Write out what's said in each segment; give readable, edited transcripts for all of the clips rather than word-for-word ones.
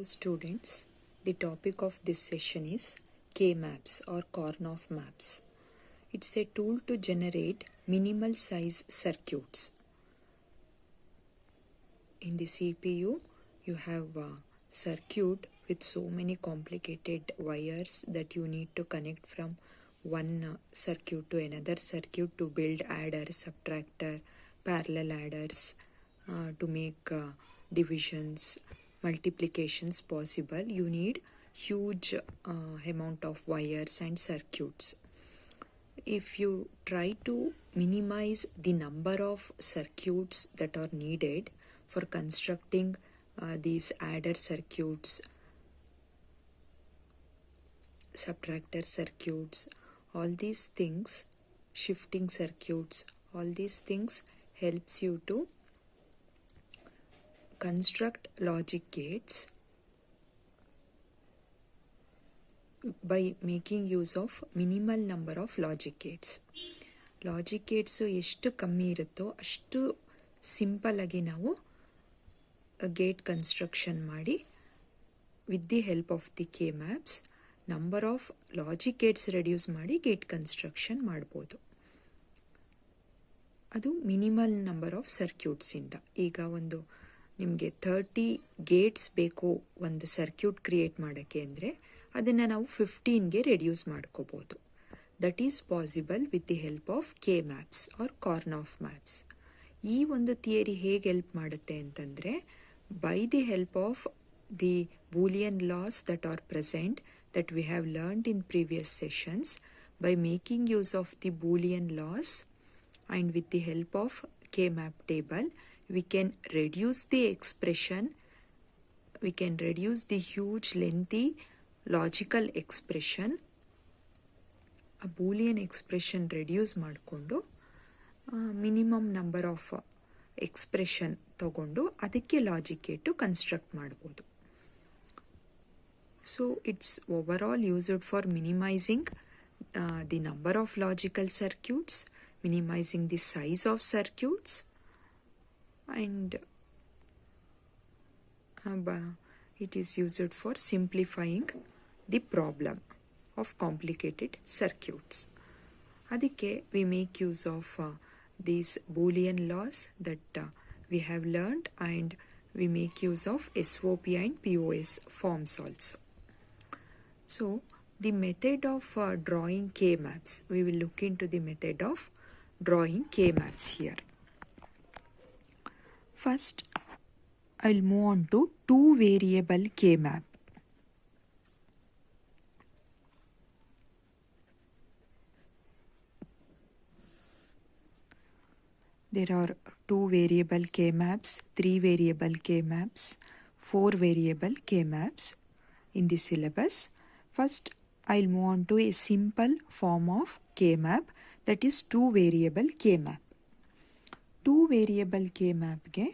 Hello students, the topic of this session is K-maps or Karnaugh maps. It's a tool to generate minimal size circuits. In the CPU, you have a circuit with so many complicated wires that you need to connect from one circuit to another circuit to build adder, subtractor, parallel adders, to make divisions, multiplications possible. You need huge amount of wires and circuits. If you try to minimize the number of circuits that are needed for constructing these adder circuits, subtractor circuits, all these things, shifting circuits, all these things helps you to construct logic gates by making use of minimal number of logic gates. Logic gates ಎಷ್ಟು ಕಮ್ಮಿ ಇರುತ್ತೋ ಅಷ್ಟು simple ಆಗಿ ನಾವು gate construction ಮಾಡಿ with the help of the K maps number of logic Gates reduce ಮಾಡಿ gate construction ಮಾಡ್ಬೋದು. ಅದು ಮಿನಿಮಲ್ ನಂಬರ್ ಆಫ್ ಸರ್ಕ್ಯೂಟ್ಸಿಂದ. ಈಗ ಒಂದು ನಿಮಗೆ 30 ಗೇಟ್ಸ್ ಬೇಕು ಒಂದು ಸರ್ಕ್ಯೂಟ್ ಕ್ರಿಯೇಟ್ ಮಾಡೋಕ್ಕೆ ಅಂದರೆ ಅದನ್ನು ನಾವು 15ಗೆ ರೆಡ್ಯೂಸ್ ಮಾಡ್ಕೋಬೋದು. That is possible with the help of K maps or Karnaugh maps. ಈ ಒಂದು ಥಿಯರಿ ಹೇಗೆ ಹೆಲ್ಪ್ ಮಾಡುತ್ತೆ ಅಂತಂದರೆ, by the help of the Boolean laws that are present that we have learned in previous sessions, by making use of the Boolean laws and with the help of K-map table, we can reduce the expression, we can reduce the huge lengthy logical expression. A Boolean expression reduce ಮಾಡಿಕೊಂಡು minimum number of expression ತಗೊಂಡು ಅದಕ್ಕೆ logic gate construct ಮಾಡ್ಬೋದು. So it's overall used for minimizing the number of logical circuits, minimizing the size of circuits, and it is used for simplifying the problem of complicated circuits. Adike we make use of these Boolean laws that we have learned, and we make use of SOP and POS forms also. So the method of drawing K-maps, we will look into the method of drawing K-maps here. First, I will move on to two variable K-map. There are 2 variable K-maps, 3 variable K-maps, 4 variable K-maps in the syllabus. First, I'll move on to a simple form of K-map, that is 2 variable K-map. 2 variable K-mapಗೆ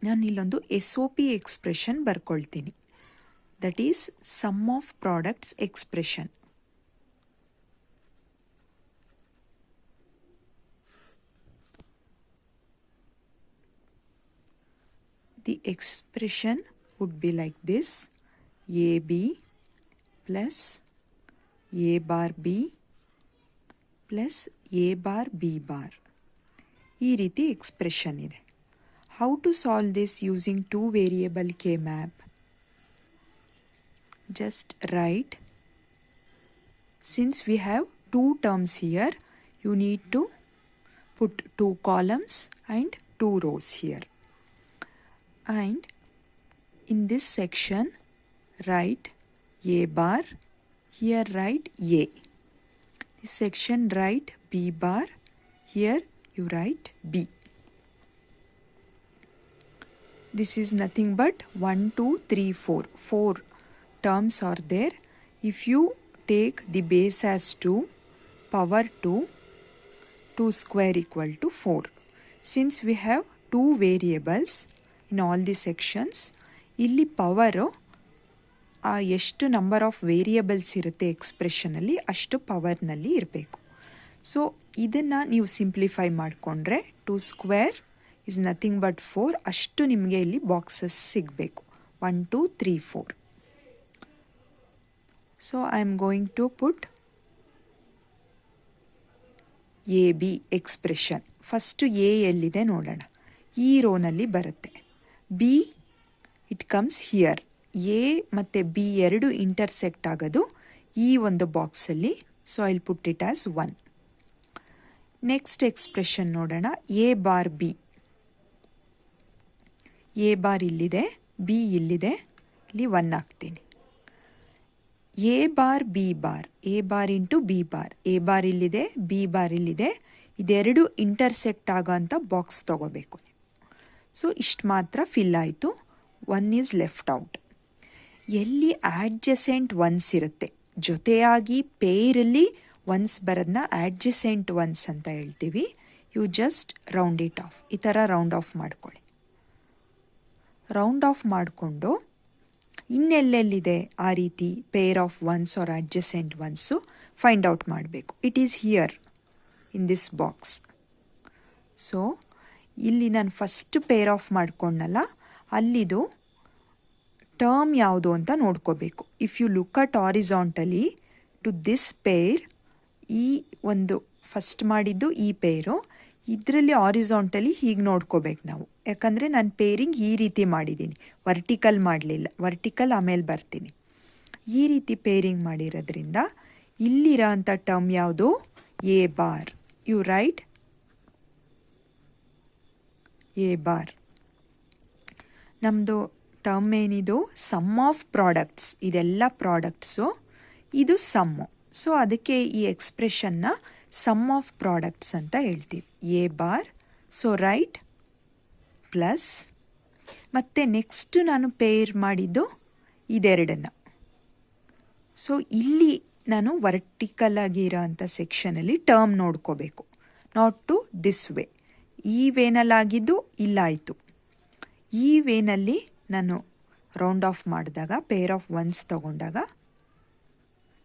ನಾನು ಇಲ್ಲೊಂದು SOP expression ಬರ್ಕೊಳ್ತೀನಿ. That is sum of products expression. The expression would be like this: AB plus A bar B plus A bar B bar. ಈ ರೀತಿ expression ಇದೆ. How to solve this using 2 variable K map? Just right, since we have 2 terms here, you need to put 2 columns and 2 rows here. And in this section, write A bar, here write A. This section write B bar, here you write B. This is nothing but 1, 2, 3, 4. 4 terms are there. If you take the base as 2, power 2, 2 square equal to 4. Since we have 2 variables in all the sections, ಇಲ್ಲಿ power ಎಷ್ಟು number of variables ಇರುತ್ತೆ ಎಕ್ಸ್ಪ್ರೆಷನಲ್ಲಿ ಅಷ್ಟು ಪವರ್ನಲ್ಲಿ ಇರಬೇಕು. So ಇದನ್ನು ನೀವು simplify ಮಾಡಿಕೊಂಡ್ರೆ 2 square is nothing but 4, ಅಷ್ಟು ನಿಮಗೆ ಇಲ್ಲಿ ಬಾಕ್ಸಸ್ ಸಿಗಬೇಕು. 1 2 3 4. So I am going to put A B expression. First A ಎಲ್ಲಿದೆ ನೋಡೋಣ. ಈ ರೋನಲ್ಲಿ ಬರುತ್ತೆ. B it comes here. A ಮತ್ತು ಬಿ ಎರಡು ಇಂಟರ್ಸೆಕ್ಟ್ ಆಗೋದು ಈ ಒಂದು ಬಾಕ್ಸಲ್ಲಿ. So I'll put it as 1. Next expression ನೋಡೋಣ. A bar B. A bar ಇಲ್ಲಿದೆ, ಬಿ ಇಲ್ಲಿದೆ, ಇಲ್ಲಿ 1 ಹಾಕ್ತೀನಿ. A bar B bar, A bar into B bar. A bar ಇಲ್ಲಿದೆ, ಬಿ ಬಾರ್ ಇಲ್ಲಿದೆ. ಇದೆರಡು ಇಂಟರ್ಸೆಕ್ಟ್ ಆಗೋ ಅಂಥ ಬಾಕ್ಸ್ ತೊಗೋಬೇಕು. ಸೊ ಇಷ್ಟು ಮಾತ್ರ ಫಿಲ್ ಆಯಿತು. 1 ಈಸ್ ಲೆಫ್ಟ್ ಔಟ್. ಎಲ್ಲಿ ಆಡ್ಜಸೆಂಟ್ ಒನ್ಸ್ ಇರುತ್ತೆ, ಜೊತೆಯಾಗಿ ಪೇರಲ್ಲಿ ಒನ್ಸ್ ಬರೋದನ್ನ ಆಡ್ಜಸೆಂಟ್ ಒನ್ಸ್ ಅಂತ ಹೇಳ್ತೀವಿ. You just round it off. ಈ ಥರ ರೌಂಡ್ ಆಫ್ ಮಾಡ್ಕೊಳ್ಳಿ. ರೌಂಡ್ ಆಫ್ ಮಾಡಿಕೊಂಡು ಇನ್ನೆಲ್ಲೆಲ್ಲಿದೆ ಆ ರೀತಿ pair of ones or adjacent ones find out ಮಾಡಬೇಕು. It is here in this box. So ಇಲ್ಲಿ ನಾನು ಫಸ್ಟ್ ಪೇರ್ ಆಫ್ ಮಾಡ್ಕೊಂಡಲ್ಲ, ಅಲ್ಲಿದು ಟರ್ಮ್ ಯಾವುದು ಅಂತ ನೋಡ್ಕೋಬೇಕು. If you look at horizontally to this pair, ಈ ಒಂದು ಫಸ್ಟ್ ಮಾಡಿದ್ದು ಈ ಪೇರು, ಇದರಲ್ಲಿ ಹಾರಿಜಾಂಟಲಿ ಹೀಗೆ ನೋಡ್ಕೋಬೇಕು ನಾವು. ಯಾಕಂದರೆ ನಾನು ಪೇರಿಂಗ್ ಈ ರೀತಿ ಮಾಡಿದ್ದೀನಿ, ವರ್ಟಿಕಲ್ ಮಾಡಲಿಲ್ಲ. ವರ್ಟಿಕಲ್ ಆಮೇಲೆ ಬರ್ತೀನಿ. ಈ ರೀತಿ ಪೇರಿಂಗ್ ಮಾಡಿರೋದ್ರಿಂದ ಇಲ್ಲಿರೋ ಅಂಥ ಟರ್ಮ್ ಯಾವುದು? A bar. You write A bar. ನಮ್ಮದು ಟರ್ಮ್ ಏನಿದು? Sum of products. ಇದೆಲ್ಲ ಪ್ರಾಡಕ್ಟ್ಸು, ಇದು ಸಮ್ಮು. ಸೊ ಅದಕ್ಕೆ ಈ ಎಕ್ಸ್ಪ್ರೆಷನ್ನ ಸಮ್ ಆಫ್ ಪ್ರಾಡಕ್ಟ್ಸ್ ಅಂತ ಹೇಳ್ತೀವಿ. A bar. So write plus, ಮತ್ತು ನೆಕ್ಸ್ಟ್ ನಾನು ಪೇರ್ ಮಾಡಿದ್ದು ಇದೆರಡನ್ನು. ಸೊ ಇಲ್ಲಿ ನಾನು ವರ್ಟಿಕಲ್ ಆಗಿರೋ ಅಂಥ ಸೆಕ್ಷನಲ್ಲಿ ಟರ್ಮ್ ನೋಡ್ಕೋಬೇಕು. Not to this way. ಈ ವೇನಲ್ಲಾಗಿದ್ದು ಇಲ್ಲಾಯಿತು. ಈ ವೇನಲ್ಲಿ ನಾನು ರೌಂಡ್ ಆಫ್ ಮಾಡಿದಾಗ ಪೇರ್ ಆಫ್ ಒನ್ಸ್ ತಗೊಂಡಾಗ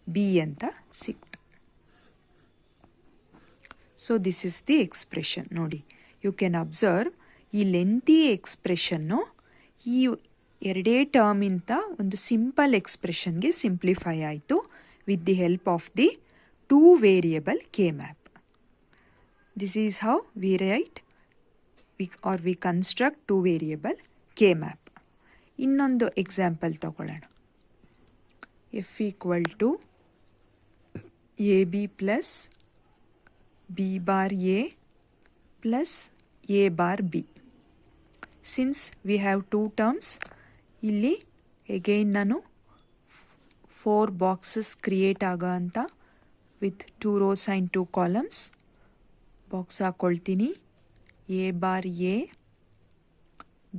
ಬಿ ಅಂತ ಸಿಕ್ತು. So this is the expression. ನೋಡಿ, ಯು ಕ್ಯಾನ್ ಅಬ್ಸರ್ವ್ ಈ ಲೆಂತಿ ಎಕ್ಸ್ಪ್ರೆಷನ್ನು ಈ ಎರಡೇ ಟರ್ಮಿಂತ ಒಂದು ಸಿಂಪಲ್ ಎಕ್ಸ್ಪ್ರೆಷನ್ಗೆ ಸಿಂಪ್ಲಿಫೈ ಆಯಿತು with the help of the 2 variable K map. This is how we write we construct 2 variable K map. ಇನ್ನೊಂದು ಎಕ್ಸಾಂಪಲ್ ತಗೊಳ್ಳೋಣ. F equal to A B plus B bar A plus A bar B. Since we have 2 terms, ಇಲ್ಲಿ again ನಾನು 4 boxes create ಆಗೋ ಅಂತ with 2 rows and 2 columns box ಹಾಕ್ಕೊಳ್ತೀನಿ. A bar A,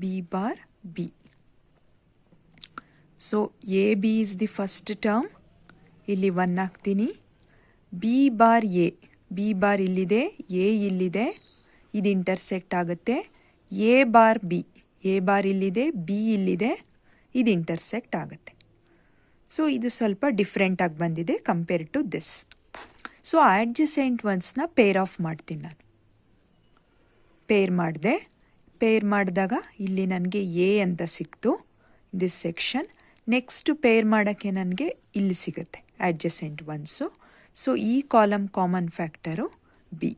B bar B. So A B is the first term, ಇಲ್ಲಿ 1 ಹಾಕ್ತೀನಿ. B bar A, B bar ಇಲ್ಲಿದೆ, A ಇಲ್ಲಿದೆ, ಇದು ಇಂಟರ್ಸೆಕ್ಟ್ ಆಗುತ್ತೆ. A bar B, A bar ಇಲ್ಲಿದೆ, ಬಿ ಇಲ್ಲಿದೆ, ಇದು ಇಂಟರ್ಸೆಕ್ಟ್ ಆಗುತ್ತೆ. ಸೊ ಇದು ಸ್ವಲ್ಪ ಡಿಫ್ರೆಂಟಾಗಿ ಬಂದಿದೆ compare to this. So adjacent ಒನ್ಸ್ನ ಪೇರ್ ಆಫ್ ಮಾಡ್ತೀನಿ ನಾನು. ಪೇರ್ ಮಾಡಿದೆ. ಪೇರ್ ಮಾಡಿದಾಗ ಇಲ್ಲಿ ನನಗೆ ಎ ಅಂತ ಸಿಕ್ತು ದಿಸ್ ಸೆಕ್ಷನ್. ನೆಕ್ಸ್ಟ್ ಪೇರ್ ಮಾಡೋಕ್ಕೆ ನನಗೆ ಇಲ್ಲಿ ಸಿಗುತ್ತೆ ಆಡ್ಜಸೆಂಟ್ ಒನ್ಸು. ಸೊ ಈ column common factor B.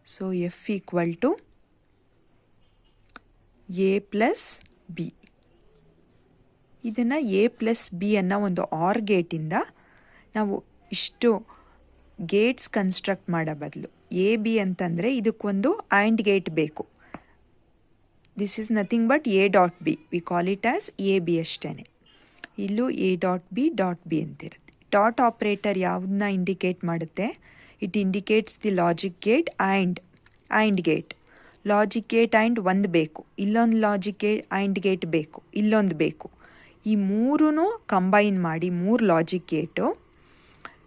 So F equal to A plus B. ಇದನ್ನು ಎ ಪ್ಲಸ್ ಬಿ ಅನ್ನೋ ಒಂದು ಆರ್ ಗೇಟಿಂದ ನಾವು ಇಷ್ಟು ಗೇಟ್ಸ್ ಕನ್ಸ್ಟ್ರಕ್ಟ್ ಮಾಡೋ ಬದಲು ಎ ಬಿ ಅಂತಂದರೆ ಇದಕ್ಕೊಂದು ಆ್ಯಂಡ್ ಗೇಟ್ ಬೇಕು. This is nothing but A dot B. We call it as A B ಅಷ್ಟೇ. ಇಲ್ಲೂ ಎ ಡಾಟ್ ಬಿ ಅಂತಿರುತ್ತೆ. ಡಾಟ್ ಆಪ್ರೇಟರ್ ಯಾವುದನ್ನ ಇಂಡಿಕೇಟ್ ಮಾಡುತ್ತೆ? It indicates the logic gate and gate. Logic gate and ಒಂದು ಬೇಕು, ಇಲ್ಲೊಂದು logic gate and gate ಬೇಕು, ಇಲ್ಲೊಂದು ಬೇಕು. ಈ ಮೂರೂ ಕಂಬೈನ್ ಮಾಡಿ 3 ಲಾಜಿಕ್ ಗೇಟು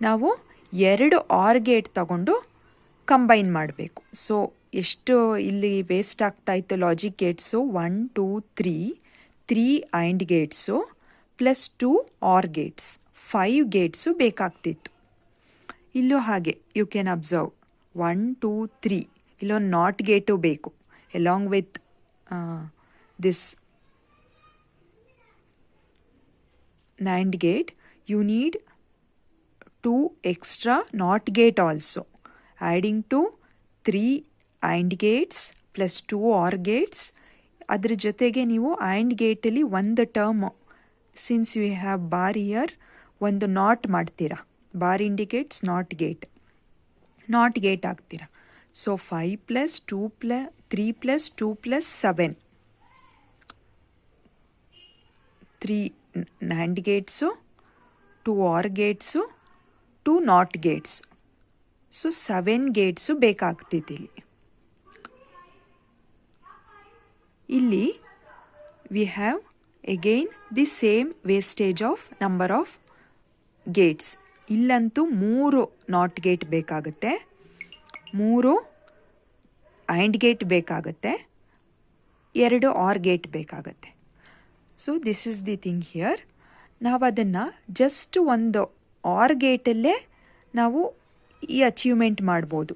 ನಾವು 2 ಆರ್ ಗೇಟ್ ತಗೊಂಡು ಕಂಬೈನ್ ಮಾಡಬೇಕು. ಸೊ ಎಷ್ಟು ಇಲ್ಲಿ ವೇಸ್ಟ್ ಆಗ್ತಾಯಿತ್ತು logic gates? 1 2 3 and gates plus 2 or gates, 5 gates ಬೇಕಾಗ್ತಿತ್ತು. ಇಲ್ಲೂ ಹಾಗೆ ಯು ಕ್ಯಾನ್ ಅಬ್ಸರ್ವ್ 1 2 3 ಇಲ್ಲೊಂದು ನಾಟ್ ಗೇಟು ಬೇಕು along with this NAND gate, you need 2 extra NOT gate also. Adding to 3 AND gates plus 2 OR gates. ಅದ್ರ ಜೊತೆಗೆ ನೀವು AND ಗೇಟಲ್ಲಿ ಒಂದು term, since we have bar here, ಒಂದು ನಾಟ್ ಮಾಡ್ತೀರಾ. Bar indicates not gate ಆಗ್ತೀರಾ. So 5 plus 2 3 plus 2 plus 7, 3 NAND gates, 2 OR gates, 2 not gates. So 7 gates ಬೇಕಾಗ್ತಿದ್ದಿಲ್ಲಿ. ಇಲ್ಲಿ we have again the same wastage of number of gates. ಇಲ್ಲಂತೂ 3 not gate ಬೇಕಾಗುತ್ತೆ, 3 AND gate ಬೇಕಾಗುತ್ತೆ, 2 OR gate ಬೇಕಾಗುತ್ತೆ. So this is the thing here. ನಾವು ಅದನ್ನು just ಒಂದು OR ಗೇಟಲ್ಲೇ ನಾವು ಈ ಅಚೀವ್ಮೆಂಟ್ ಮಾಡ್ಬೋದು,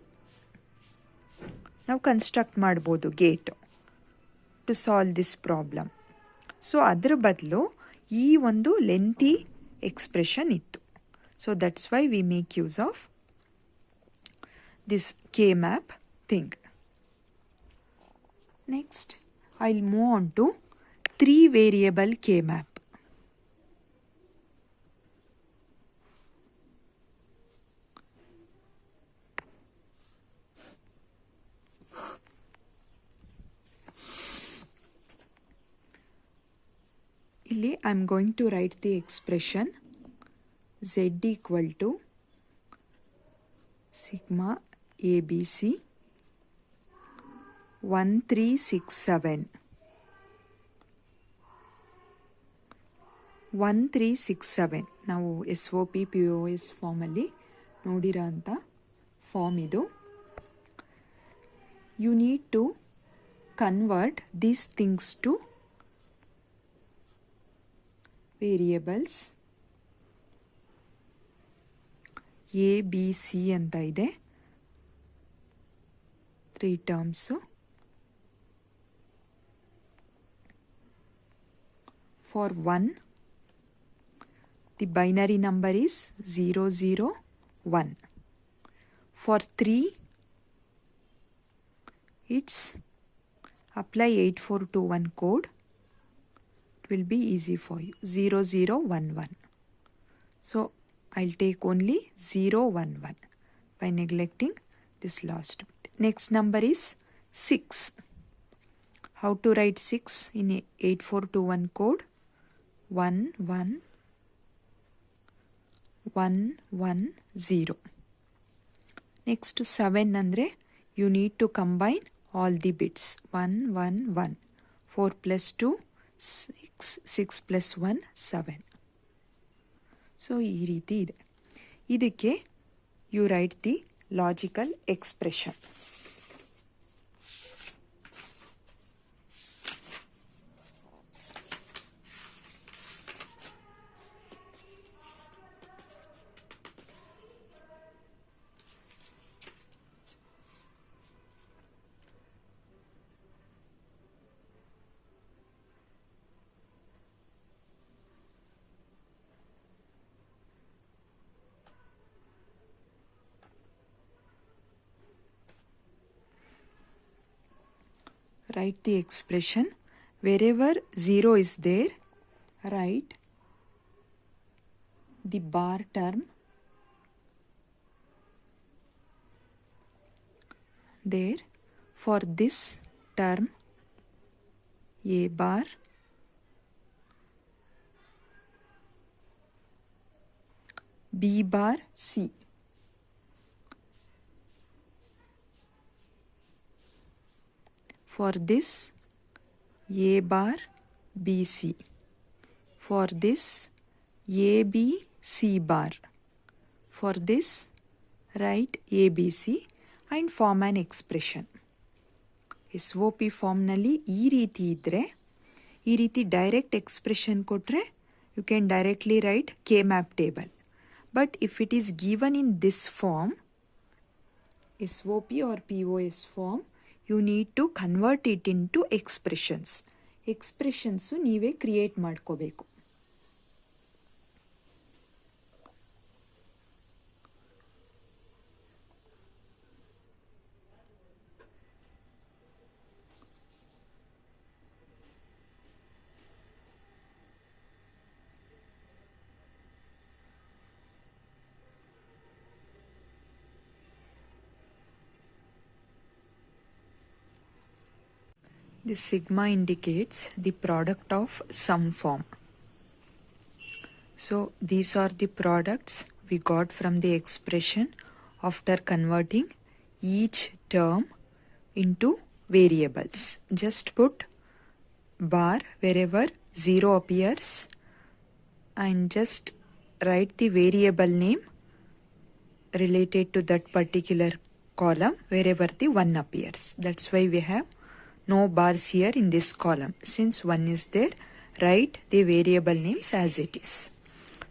ನಾವು ಕನ್ಸ್ಟ್ರಕ್ಟ್ ಮಾಡ್ಬೋದು gate to solve this problem. So ಅದ್ರ ಬದಲು ಈ ಒಂದು ಲೆಂತಿ ಎಕ್ಸ್ಪ್ರೆಷನ್ ಇತ್ತು. So that's why we make use of this K map thing. Next I will move on to 3 variable K map. ಇಲ್ಲಿ I am going to write the expression z equal to sigma ABC 1367 1367 ನಾವು SOP POS ಫಾರ್ಮಲ್ಲಿ ನೋಡಿರೋ ಅಂಥ form ಇದು. You need to convert these things to variables. ABC ಅಂತ ಇದೆ, 3 terms. For 1 the binary number is 001. For 3 it's apply 8421 code. It will be easy for you. 0011. So I'll take only 011 by neglecting this last bit. Next number is 6. How to write 6 in a 8421 code? 11110. Next to 7 andre you need to combine all the bits. 111. 4 plus 2 6, 6 plus 1 7. So ಈ ರೀತಿ ಇದೆ. ಇದಕ್ಕೆ you write the logical expression. Write the expression. Wherever 0 is there, write the bar term there. For this term, A bar, B bar, C. For this, A bar, BC. For this, AB, C bar. For this, write ABC and form an expression. SOP ಫಾರ್ಮ್ನಲ್ಲಿ ಈ ರೀತಿ ಇದ್ದರೆ, ಈ ರೀತಿ direct expression ಕೊಟ್ಟರೆ you can directly write K map table. But if it is given in this form, SOP or POS form, you need to convert it into expressions. Expressions ನೀವೇ create ಮಾಡ್ಕೋಬೇಕು. This sigma indicates the product of sum form. So these are the products we got from the expression after converting each term into variables. Just put bar wherever 0 appears and just write the variable name related to that particular column wherever the 1 appears. That's why we have no bars here in this column. Since 1 is there, write the variable names as it is.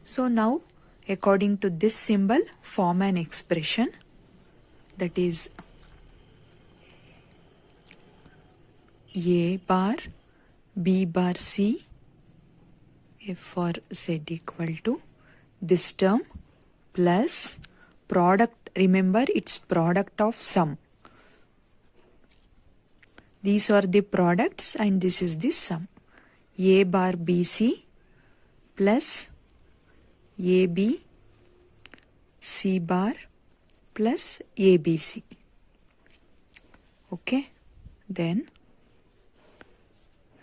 So now, according to this symbol, form an expression, that is A bar B bar C F for Z equal to this term plus product. Remember, it's product of sum. These are the products and this is the sum. A bar BC plus AB C bar plus ABC. Okay. Then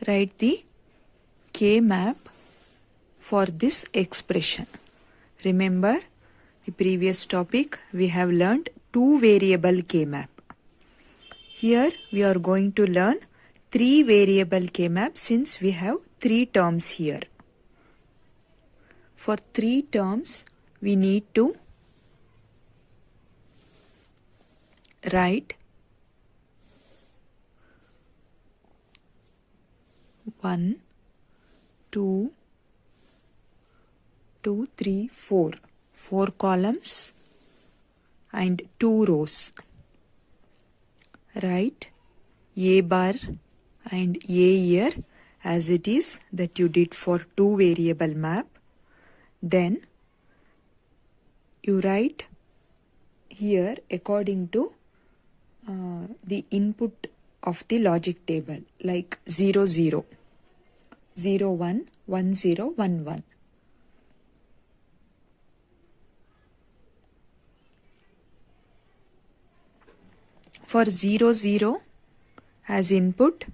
write the K map for this expression. Remember, the previous topic we have learned 2 variable K map. Here we are going to learn 3 variable K map since we have 3 terms here. For 3 terms we need to write 1, 2, 2, 3, 4. 4 columns and 2 rows. Write A bar and A here as it is that you did for 2 variable map. Then you write here according to the input of the logic table, like 0, 0, 0, 1, 1, 0, 1, 1. For 0, 0 as input,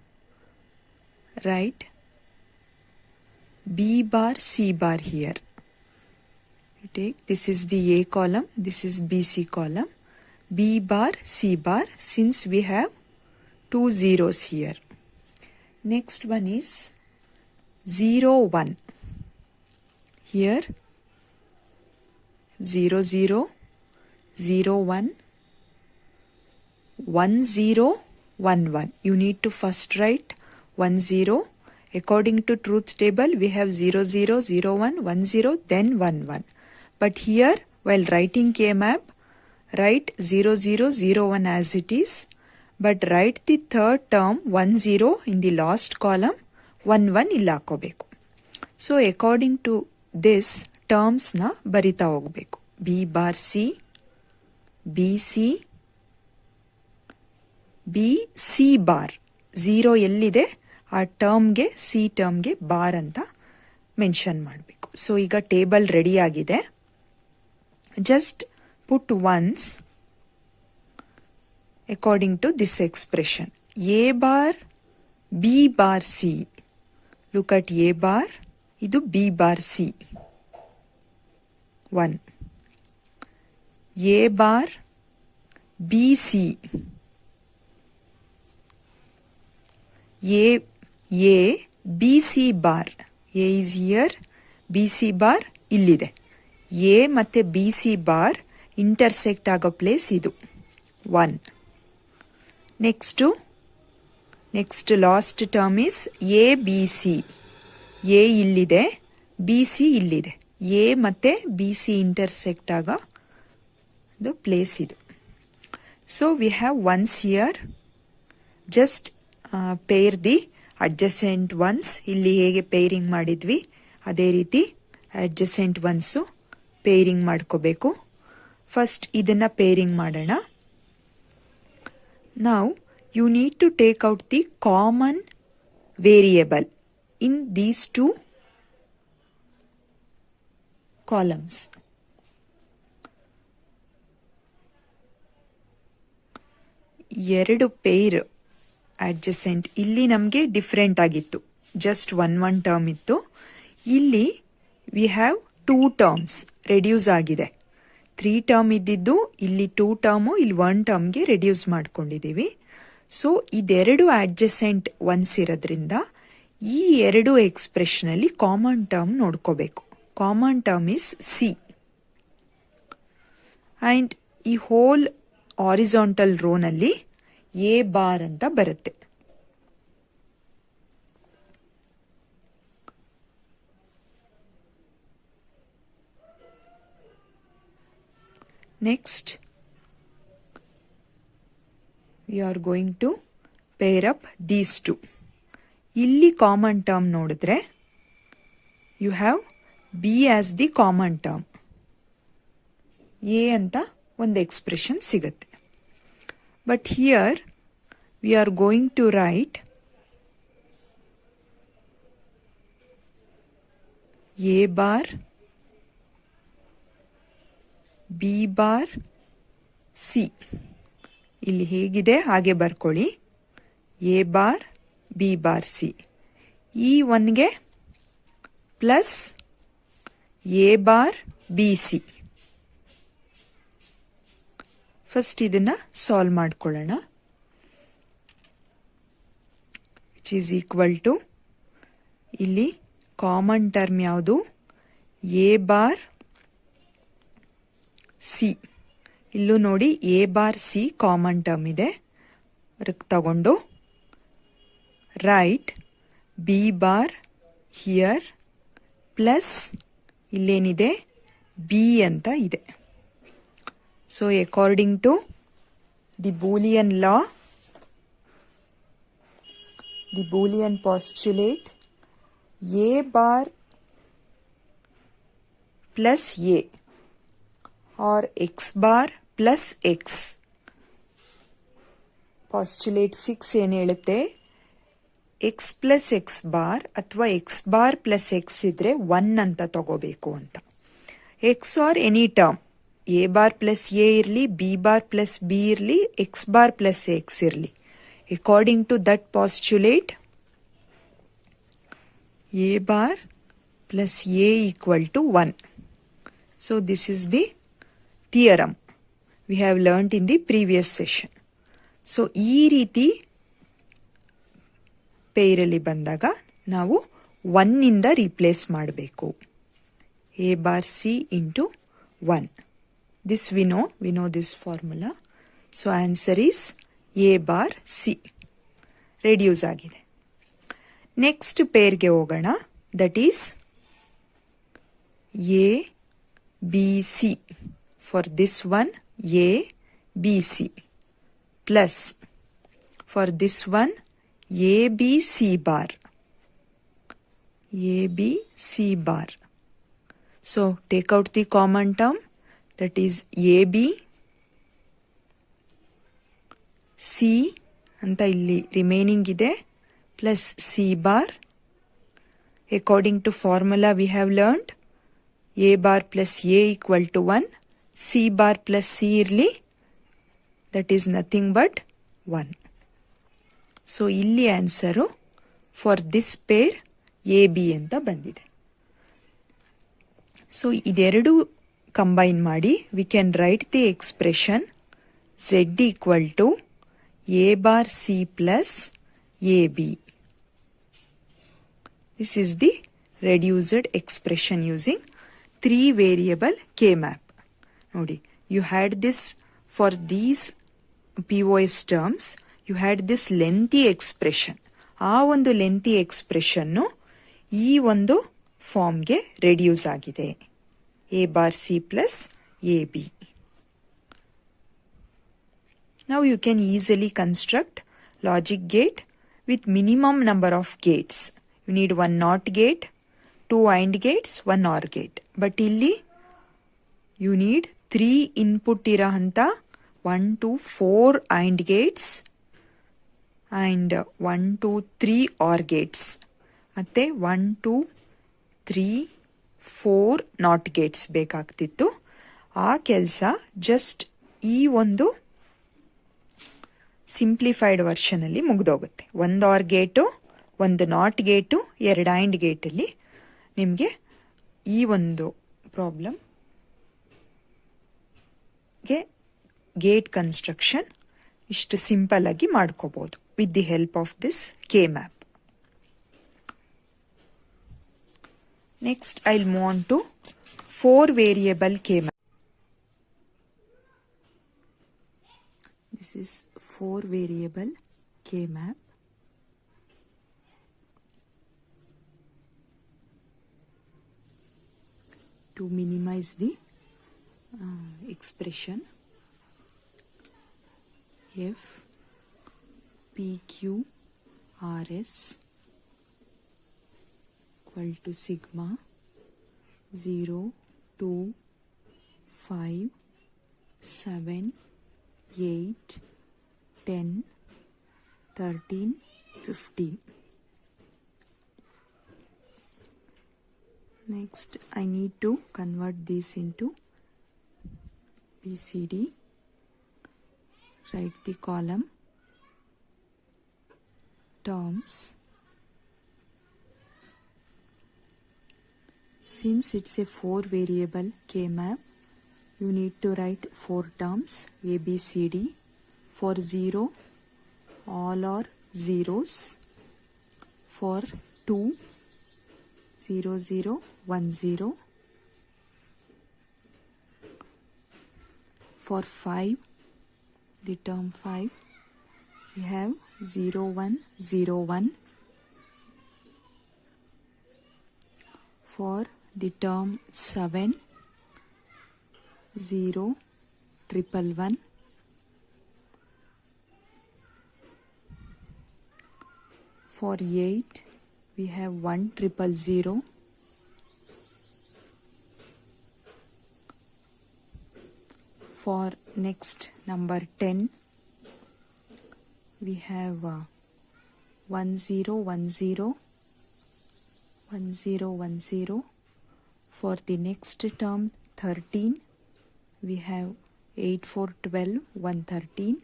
write B bar C bar here. You take, this is the A column, this is BC column, B bar C bar, since we have 2 zeros here. Next one is 0, 1. Here 0, 0, 0, 1, 1, 0, 1, 1. You need to first write 1, 0. According to truth table, we have 0, 0, 0, 1, 1, 0, then 1, 1. But here, while writing K map, write 0, 0, 0, 1 as it is. But write the third term 1, 0 in the last column, 1, 1 illa hakobeku. So according to this, terms na barita hogbeku. B bar C, BC, B C bar. 0 ಎಲ್ಲಿದೆ ಆ ಟರ್ಮ್ಗೆ C ಟರ್ಮ್ಗೆ bar ಅಂತ mention ಮಾಡಬೇಕು. So ಈಗ table ready ಆಗಿದೆ. Just put ones according to this expression. A bar B bar C. Look at A bar, ಇದು B bar C 1. A bar B C. A BC bar. A is here, BC bar ಇಲ್ಲಿದೆ. A ಮತ್ತೆ BC bar intersect ಆಗೋ place ಇದು 1. Next last term is ABC. A ಇಲ್ಲಿದೆ, BC ಇಲ್ಲಿದೆ. A ಮತ್ತೆ BC intersect ಆಗೋ place ಇದು. So we have ones here. Just pair the adjacent ones. ಇಲ್ಲಿ ಹೇಗೆ ಪೇರಿಂಗ್ ಮಾಡಿದ್ವಿ ಅದೇ ರೀತಿ ಅಡ್ಜಸೆಂಟ್ ಒನ್ಸು ಪೇರಿಂಗ್ ಮಾಡ್ಕೋಬೇಕು. ಫಸ್ಟ್ ಇದನ್ನ ಪೇರಿಂಗ್ ಮಾಡೋಣ. ನಾವು you need to take out the common variable in these 2 columns. ಎರಡು ಪೇರ್ adjacent. ಇಲ್ಲಿ ನಮಗೆ ಡಿಫ್ರೆಂಟ್ ಆಗಿತ್ತು, ಜಸ್ಟ್ ಒನ್ ಟರ್ಮ್ ಇತ್ತು. ಇಲ್ಲಿ ವಿ ಹ್ಯಾವ್ 2 ಟರ್ಮ್ಸ್ ರೆಡ್ಯೂಸ್ ಆಗಿದೆ. 3 ಟರ್ಮ್ ಇದ್ದಿದ್ದು ಇಲ್ಲಿ 2 ಟರ್ಮು, ಇಲ್ಲಿ 1 ಟರ್ಮ್ಗೆ ರೆಡ್ಯೂಸ್ ಮಾಡ್ಕೊಂಡಿದ್ದೀವಿ. ಸೊ ಇದೆರಡು adjacent ಒನ್ಸ್ ಇರೋದ್ರಿಂದ ಈ ಎರಡು ಎಕ್ಸ್ಪ್ರೆಷನಲ್ಲಿ ಕಾಮನ್ ಟರ್ಮ್ ನೋಡ್ಕೋಬೇಕು. Common term is C. And ಈ ಹೋಲ್ ಹಾರಿಜಾಂಟಲ್ ರೋನಲ್ಲಿ ಎ ಬಾರ್ ಅಂತ ಬರುತ್ತೆ. Next we are going to pair up these two. ಇಲ್ಲಿ ಕಾಮನ್ ಟರ್ಮ್ ನೋಡಿದ್ರೆ you have B as the common term. A ಅಂತ ಒಂದು ಎಕ್ಸ್ಪ್ರೆಷನ್ ಸಿಗುತ್ತೆ. But here we are going to write A bar B bar C. ಇಲ್ಲಿ ಹೇಗಿದೆ ಹಾಗೆ ಬರ್ಕೊಳ್ಳಿ. A bar B bar C. ಈ ಒನ್ಗೆ plus A bar B C. First ಇದನ್ನು ಸಾಲ್ವ್ ಮಾಡ್ಕೊಳ್ಳೋಣ. ವಿಚ್ ಈಸ್ ಈಕ್ವಲ್ ಟು, ಇಲ್ಲಿ ಕಾಮನ್ ಟರ್ಮ್ ಯಾವುದು? A bar C. ಇಲ್ಲೂ ನೋಡಿ A bar C common term ಇದೆ. ತಗೊಂಡು write B bar here plus ಇಲ್ಲೇನಿದೆ ಬಿ ಅಂತ ಇದೆ. So according to the Boolean law, the Boolean postulate, A bar plus A or x bar plus x. Postulate 6 ಏನು ಹೇಳುತ್ತೆ? x plus X bar ಅಥವಾ X bar plus X ಇದ್ರೆ 1 ಅಂತ ತಗೋಬೇಕು ಅಂತ. X or any term, A bar plus A ಇರಲಿ, B bar plus B ಇರಲಿ, X bar plus X ಇರಲಿ. According to that postulate A bar plus A equal to 1. So this is the theorem we have learnt in the previous session. So ಈ ರೀತಿ ಪೇರಲ್ಲಿ ಬಂದಾಗ ನಾವು 1 ಇಂದ replace ಮಾಡಬೇಕು. A bar C into 1. This we know this formula. So answer is A bar C. Reduce ಆಗಿದೆ. Next ಪೇರ್ಗೆ ಹೋಗೋಣ. That is A B C. For this one A B C plus for this one A B C bar. A B C bar. So take out the common term, that is A B C ಅಂತ ಇಲ್ಲಿ remaining ಇದೆ plus C bar. According to formula we have learned A bar plus A equal to 1. C bar plus C ಇರಲಿ, that is nothing but 1. So ಇಲ್ಲಿ answer for this pair A B ಅಂತ ಬಂದಿದೆ. So ಇದೆರಡು combine ಮಾಡಿ we can write the expression Z equal to A bar C plus A B. This is the reduced expression using 3 variable K map. ನೋಡಿ, you had this for these P O S terms, you had this lengthy expression. ಆ ಒಂದು lengthy ಎಕ್ಸ್ಪ್ರೆಷನ್ನು ಈ ಒಂದು ಫಾರ್ಮ್ಗೆ reduce ಆಗಿದೆ. A bar C plus A B. Now you can easily construct logic gate with minimum number of gates. You need 1 NOT gate, 2 AND gates, 1 OR gate. But ಇಲ್ಲಿ you need 3 input ಇರೋ ಅಂಥ 1 to 4 AND gates and 1 to 3 OR gates ಮತ್ತು 1 to 3, 4 not Gates ಬೇಕಾಗ್ತಿತ್ತು. ಆ ಕೆಲಸ just ಈ ಒಂದು simplified ವರ್ಷನಲ್ಲಿ ಮುಗ್ದೋಗುತ್ತೆ. ಒಂದು ಆರ್ ಗೇಟು, ಒಂದು ನಾಟ್ ಗೇಟು, 2 ಆ್ಯಂಡ್ ಗೇಟಲ್ಲಿ ನಿಮಗೆ ಈ ಒಂದು ಪ್ರಾಬ್ಲಮ್ಗೆ ಗೇಟ್ ಕನ್ಸ್ಟ್ರಕ್ಷನ್ ಇಷ್ಟು ಸಿಂಪಲ್ ಆಗಿ ಮಾಡ್ಕೋಬೋದು with the help of this K map. Next I will move on to 4 variable K map. This is 4 variable K map. To minimize the expression, F PQ RS equal to sigma 0 2 5 7 8 10 13 15. Next I need to convert this into BCD. Write the column terms. Since it's a 4 variable K map, you need to write 4 terms A, B, C, D. For 0, all are zeros. For 2, 0, 0, 1, 0. For 5, the term 5, we have 0, 1, 0, 1. For the term 7, 0, 1, 1. For 8, we have 1, 0, 0. For next number 10, we have 1, 0, 1, 0, 1, 0, 1, 0. For the next term 13, we have 8, 4, 12, 1, 13,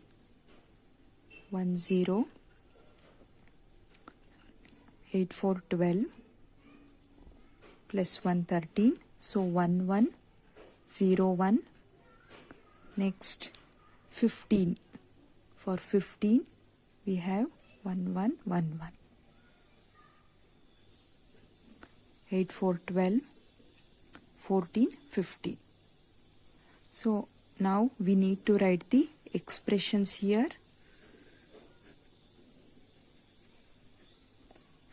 1, 0, 8, 4, 12 plus 1, 13. So 1, 1, 0, 1. Next 15. For 15, we have 1, 1, 1, 1. 8, 4, 12, 14, 15. So now we need to write the expressions here.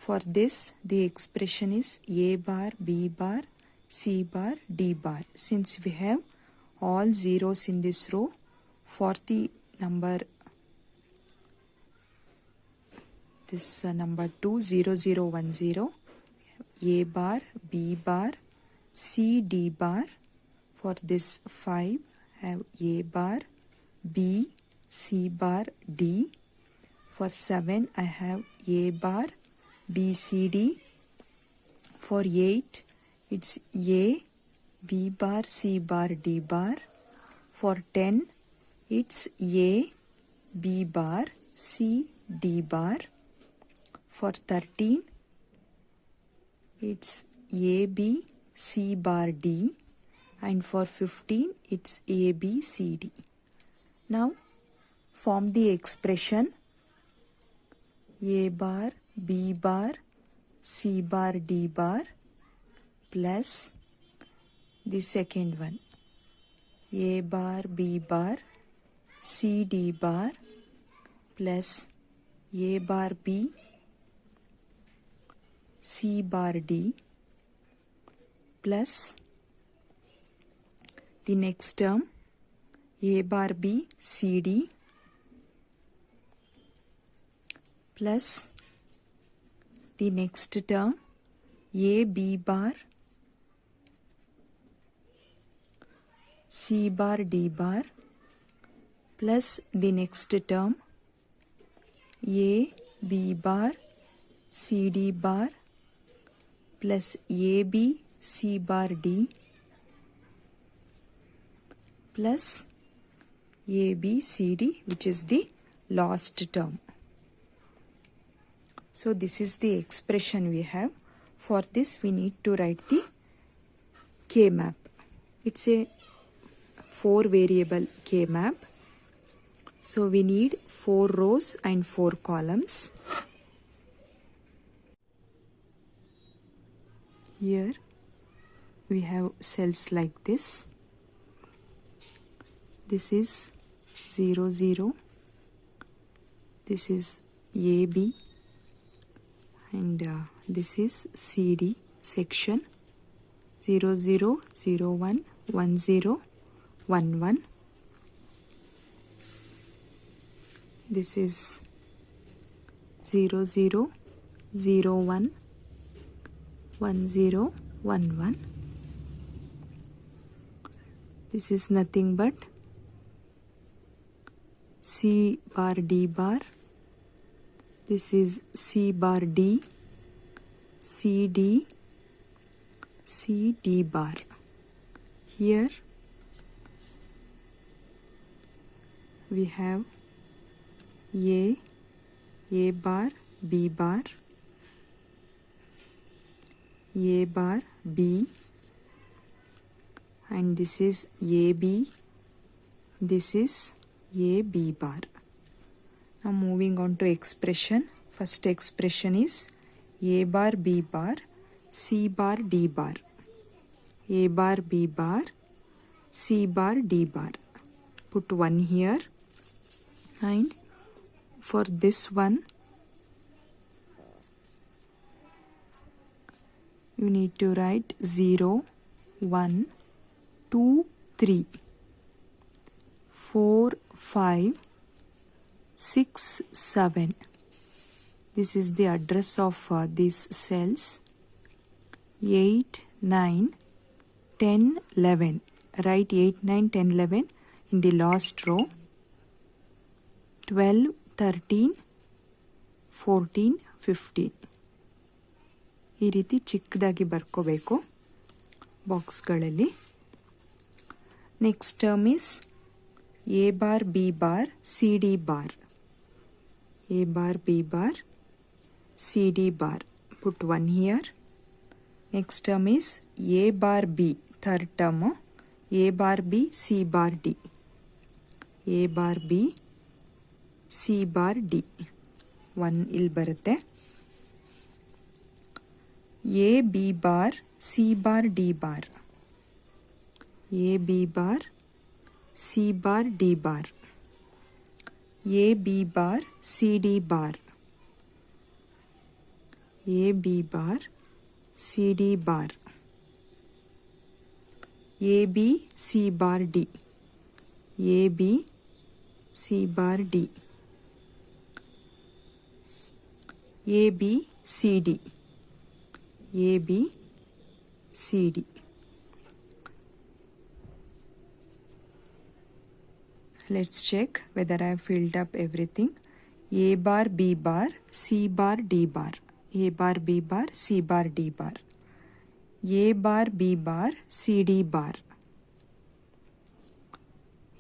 For this, the expression is A bar, B bar, C bar, D bar. Since we have all zeros in this row, for the number number 2, 0, 0, 1, 0, A bar, B bar, C, D bar. For this 5, have A bar, B, C bar, D. For 7, I have A bar, B, C, D. For 8, it's A, B bar, C bar, D bar. For 10, it's A, B bar, C, D bar. For 13, it's A, B, C bar, D. And for 15, it's A, B, C, D. Now, form the expression A bar, B bar, C bar, D bar plus the second one A bar, B bar, C, D bar plus A bar, B, C bar, D plus the next term A bar, B, C, D plus the next term A, B bar, C bar, D bar plus the next term A, B bar, C, D bar plus A, B, C bar, D plus A, B, C, D, which is the last term. So this is the expression we have. For this we need to write the K-map. It's a 4 variable K-map. So we need 4 rows and 4 columns. Here we have cells like this. This is 0, 0. This is AB. And this is CD section. 0, 0, 0, 1, 1, 0, 1, 1. This is 0, 0, 0, 1, 1, 0, 1, 1. This is nothing but C bar D bar. This is C bar D, C D, C D bar. Here we have A bar, B bar, A bar, B, and this is AB, this is AB bar. Now moving on to expression. First expression is A bar, B bar, C bar, D bar. A bar, B bar, C bar, D bar. Put 1 here, and for this one you need to write 0, 1, 2, 3, 4, 5, 6, 7. This is the address of these cells. 8, 9, 10, 11. Write 8, 9, 10, 11 in the last row. 12, 13, 14, 15. ಈ ರೀತಿ ಚಿಕ್ಕದಾಗಿ ಬರ್ಕೋಬೇಕು ಬಾಕ್ಸ್ಗಳಲ್ಲಿ. Next term is A bar, B bar, C D bar. A bar, B bar, C D bar. Put 1 here. Next term is A bar, B. Third term. A bar, B, C bar, D. A bar, B, C bar, D. 1 ಇಲ್ಲಿ ಬರುತ್ತೆ. A, B bar, C bar, D bar. A, B bar, C bar, D bar. A, B bar, C, D bar. A, B bar, C, D bar. A, B, C bar, D. A, B, C bar, D. A, B, C, D. A, B, C, D. Let's check whether I have filled up everything. A bar, B bar, C bar, D bar. A bar, B bar, C bar, D bar. A bar, B bar, C, D bar.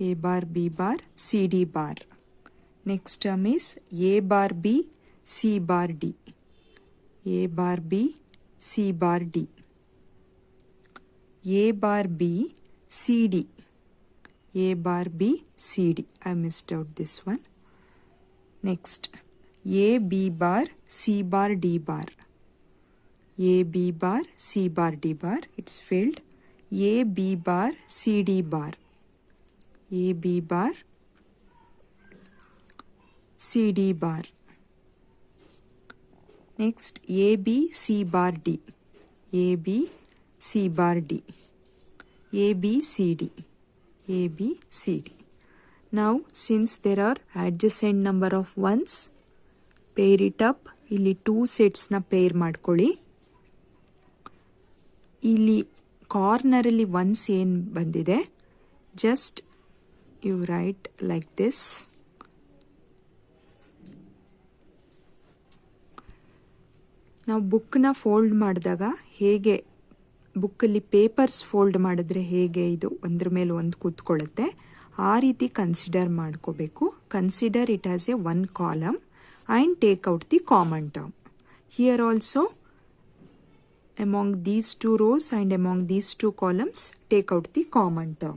A bar, B bar, C, D bar. Next term is A bar, B, C bar, D. A bar, B, C bar, D. A bar, B, C, D. A bar, B, C, D. I missed out this one. Next, A, B bar, C bar, D bar. A, B bar, C bar, D bar. It's filled. A, B bar, C, D bar. A, B bar, C, D bar. Next, A, B, C bar, D. A, B, C bar, D. A, B, C, D. A, B, C, D. Now, since there are adjacent number of ones, pair it up. ಇಲ್ಲಿ 2 ಸೆಟ್ಸ್ನ peer ಮಾಡ್ಕೊಳ್ಳಿ. ಇಲ್ಲಿ ಕಾರ್ನರಲ್ಲಿ ones ಏನು ಬಂದಿದೆ, just you write like this. ನಾವು ಬುಕ್ನ fold ಮಾಡಿದಾಗ ಹೇಗೆ ಬುಕ್ಕಲ್ಲಿ ಪೇಪರ್ಸ್ ಫೋಲ್ಡ್ ಮಾಡಿದ್ರೆ ಹೇಗೆ ಇದು ಒಂದ್ರ ಮೇಲೆ ಒಂದು ಕೂತ್ಕೊಳ್ಳುತ್ತೆ, ಆ ರೀತಿ ಕನ್ಸಿಡರ್ ಮಾಡ್ಕೋಬೇಕು. Consider it as A one column and take out the common term. Here also among these two rows and among these two columns, take out the common term.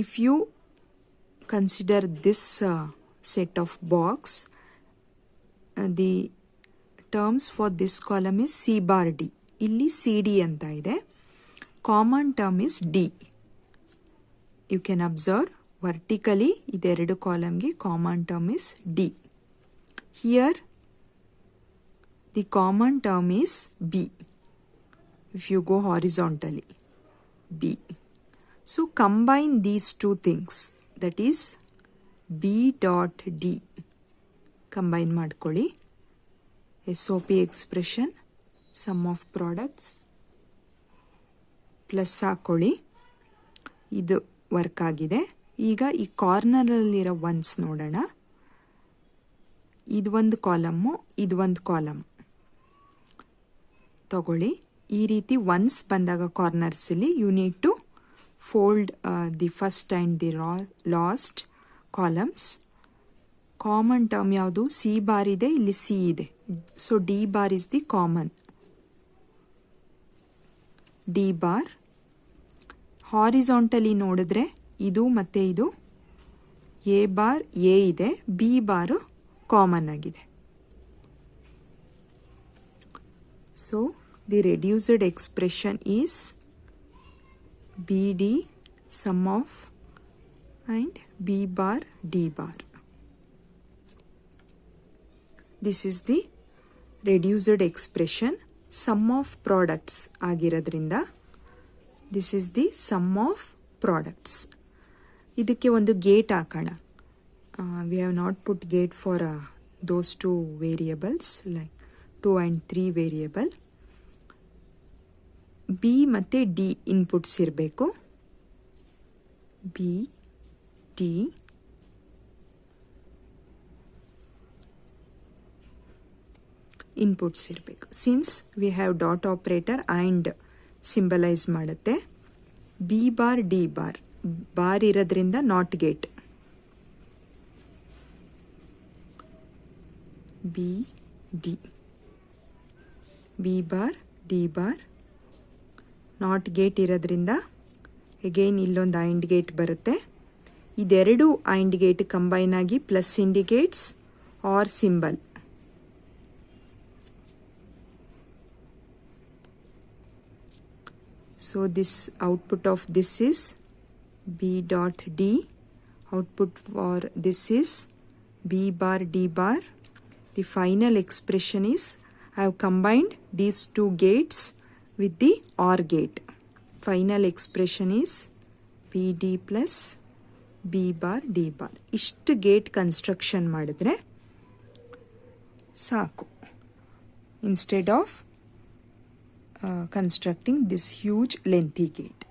If you consider this set of box, the terms for this column is C bar D. Illi CD anta ide. Common term is D. You can observe vertically ideredu column ge common term is D. Here the common term is B. If you go horizontally, B. So combine these two things, that is B dot D. Combine ಮಾಡ್ಕೊಳ್ಳಿ. SOP expression, sum of products, plus ಹಾಕೊಳ್ಳಿ. ಇದು work ಆಗಿದೆ. ಈಗ ಈ ಕಾರ್ನರಲ್ಲಿರೋ once ನೋಡೋಣ. ಇದು ಒಂದು column, ಇದು ಒಂದು ಕಾಲಮ್ ತಗೊಳ್ಳಿ. ಈ ರೀತಿ ಒನ್ಸ್ ಬಂದಾಗ ಕಾರ್ನರ್ಸಲ್ಲಿ you need to fold the first and the last columns. Common term ಯಾವುದು? ಸಿ ಬಾರ್ ಇದೆ, ಇಲ್ಲಿ ಸಿ ಇದೆ. So D bar is the common. D bar horizontally ನೋಡಿದ್ರೆ ಇದು ಮತ್ತು ಇದು ಎ ಬಾರ್ ಎ ಇದೆ, ಬಿ ಬಾರು ಕಾಮನ್ ಆಗಿದೆ. So the reduced expression is BD sum of and B bar D bar. This is the reduced expression. Sum of products ಆಗಿರೋದ್ರಿಂದ this is the sum of products. ಇದಕ್ಕೆ ಒಂದು gate ಹಾಕೋಣ. We have not put gate for those two variables like 2 and 3 variable. B ಮತ್ತು D inputs ಇರಬೇಕು. B D inputs ಇರಬೇಕು. Since we have dot operator and symbolize ಮಾಡುತ್ತೆ. B bar D bar bar ಇರೋದ್ರಿಂದ not gate. B D B bar D bar not gate ಇರೋದ್ರಿಂದ again ಇಲ್ಲೊಂದು and gate ಬರುತ್ತೆ. ಇದೆರಡು and gate combine ಆಗಿ plus indicates or symbol. So this output of this is B dot D. Output for this is B bar D bar. The final expression is I have combined these two Gates with the OR gate. Final expression is PD plus B bar D bar. ಇಷ್ಟು gate construction ಮಾಡಿದ್ರೆ ಸಾಕು. Instead of constructing this huge lengthy gate.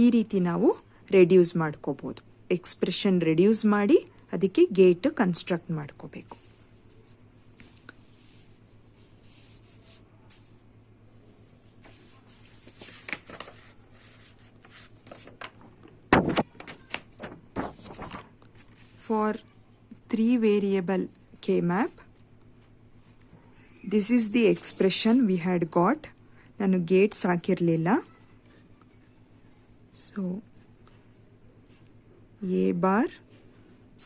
ಈ ರೀತಿ ನಾವು reduce ಮಾಡ್ಕೋಬೋದು. Expression reduce ಮಾಡಿ ಅದಕ್ಕೆ gate construct ಮಾಡ್ಕೋಬೇಕು. For 3 variable K-map, this is the expression we had got. ನಾನು ಗೇಟ್ಸ್ ಹಾಕಿರಲಿಲ್ಲ. ಸೊ ಎ ಬಾರ್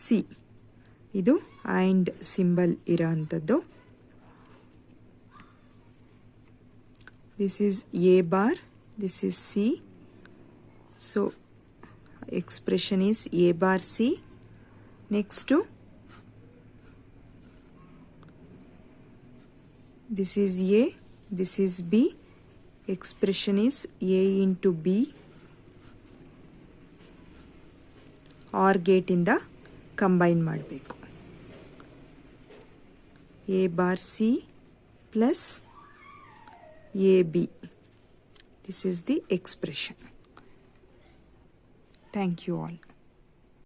ಸಿ ಇದು ಆ್ಯಂಡ್ ಸಿಂಬಲ್ ಇರೋ ಅಂಥದ್ದು. This is A bar, this is C. So expression is A bar C. Next to this is A, this is B. Expression is A into B. OR gate ಇಂದ combine ಮಾಡಬೇಕು. A bar C plus AB. This is the expression. Thank you all.